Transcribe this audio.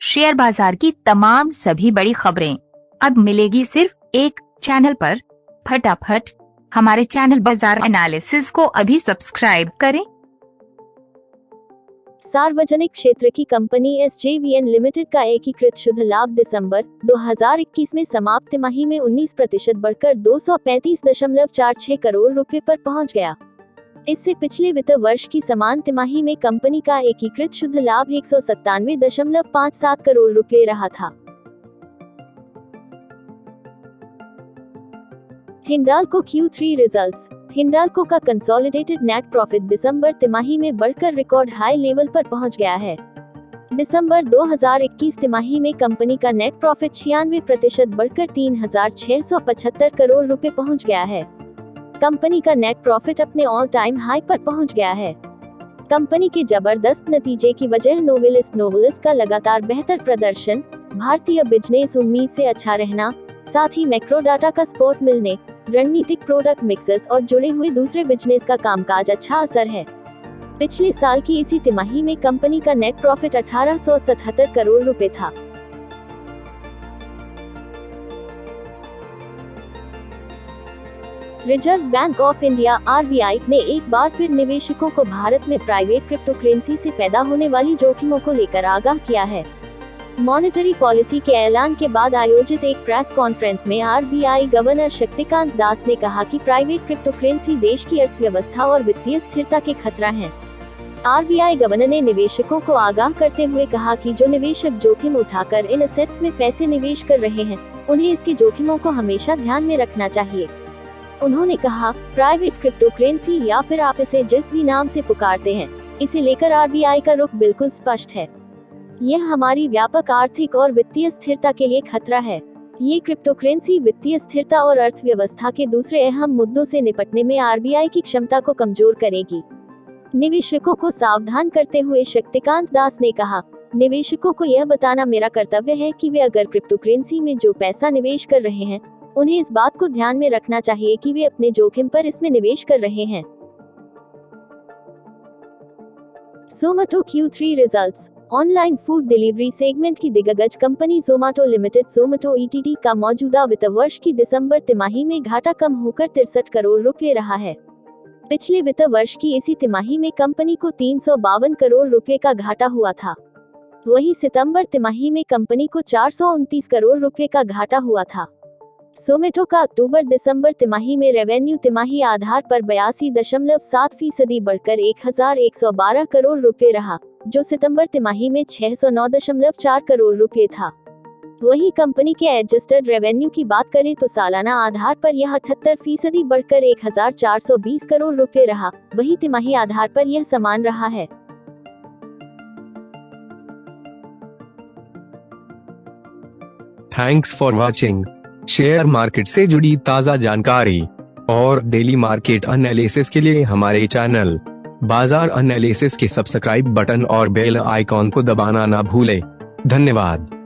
Share बाजार की तमाम सभी बड़ी खबरें अब मिलेगी सिर्फ एक चैनल पर। फटाफट हमारे चैनल बाजार एनालिसिस को अभी सब्सक्राइब करें। सार्वजनिक क्षेत्र की कंपनी एसजेवीएन लिमिटेड का एकीकृत शुद्ध लाभ दिसंबर 2021 में समाप्त तिमाही में 19% बढ़कर 235.46 करोड़ रुपए पर पहुंच गया। इससे पिछले वित्त वर्ष की समान तिमाही में कंपनी का एकीकृत शुद्ध लाभ 197.57 करोड़ रुपए रहा था। Hindalco Q3 results. हिंडाल्को का कंसोलिडेटेड नेट प्रॉफिट दिसंबर तिमाही में बढ़कर रिकॉर्ड हाई लेवल पर पहुंच गया है। दिसंबर 2021 तिमाही में कंपनी का नेट प्रॉफिट 96% बढ़कर 3,675 करोड़ रुपए पहुंच गया है। कंपनी का नेट प्रॉफिट अपने ऑल टाइम हाई पर पहुंच गया है। कंपनी के जबरदस्त नतीजे की वजह नोवेलिस का लगातार बेहतर प्रदर्शन, भारतीय बिजनेस उम्मीद से अच्छा रहना, साथ ही मैक्रो डाटा का सपोर्ट मिलने, रणनीतिक प्रोडक्ट मिक्सेस और जुड़े हुए दूसरे बिजनेस का कामकाज अच्छा असर है। पिछले साल की इसी तिमाही में कंपनी का नेट प्रॉफिट 1877 करोड़ रुपए था। Reserve bank of India (RBI) ने एक बार फिर निवेशकों को भारत में प्राइवेट क्रिप्टो करेंसी से पैदा होने वाली जोखिमों को लेकर आगाह किया है। मॉनेटरी पॉलिसी के ऐलान के बाद आयोजित एक प्रेस कॉन्फ्रेंस में RBI गवर्नर शक्तिकांत दास ने कहा कि प्राइवेट क्रिप्टो करेंसी देश की अर्थव्यवस्था और वित्तीय स्थिरता के खतरा हैं। RBI गवर्नर ने निवेशकों को आगाह करते हुए कहा कि जो निवेशक जोखिम उठाकर इन एसेट्स में पैसे निवेश कर रहे हैं, उन्हें इसके जोखिमों को हमेशा ध्यान में रखना चाहिए। उन्होंने कहा, प्राइवेट क्रिप्टो करेंसी या फिर आप इसे जिस भी नाम से पुकारते हैं, इसे लेकर RBI का रुख बिल्कुल स्पष्ट है। यह हमारी व्यापक आर्थिक और वित्तीय स्थिरता के लिए खतरा है। ये क्रिप्टो करेंसी वित्तीय स्थिरता और अर्थव्यवस्था के दूसरे अहम मुद्दों से निपटने में RBI की क्षमता को कमजोर करेगी। निवेशकों को सावधान करते हुए शक्तिकांत दास ने कहा, निवेशकों को यह बताना मेरा कर्तव्य है कि वे अगर क्रिप्टो करेंसी में जो पैसा निवेश कर रहे हैं, उन्हें इस बात को ध्यान में रखना चाहिए कि वे अपने जोखिम पर इसमें निवेश कर रहे हैं। Zomato Q3 results. Online food delivery segment की दिग्गज company Zomato limited Zomato ETD का मौजूदा वित्त वर्ष की दिसंबर तिमाही में घाटा कम होकर 63 करोड़ रुपए रहा है। पिछले वित्त वर्ष की इसी तिमाही में कंपनी को 352 करोड़ रुपए का घाटा हुआ था। वहीं सितंबर तिमाही में कंपनी को 429 करोड़ रुपए का घाटा हुआ था। ज़ोमैटो का अक्टूबर-दिसंबर तिमाही में रेवेन्यू तिमाही आधार पर 82.7% बढ़कर 1,112 करोड़ रुपए रहा, जो सितंबर तिमाही में 609.4 करोड़ रुपए था। वहीं कंपनी के एडजस्टेड रेवेन्यू की बात करें तो सालाना आधार पर यह 78% बढ़कर 1,420 करोड़ रुपए रहा, वहीं तिमाही आधार पर यह समान रहा है। Thanks for watching. Share market से जुड़ी ताज़ा जानकारी और डेली मार्केट एनालिसिस के लिए हमारे चैनल बाजार एनालिसिस के सब्सक्राइब बटन और बेल आइकॉन को दबाना ना भूलें। धन्यवाद।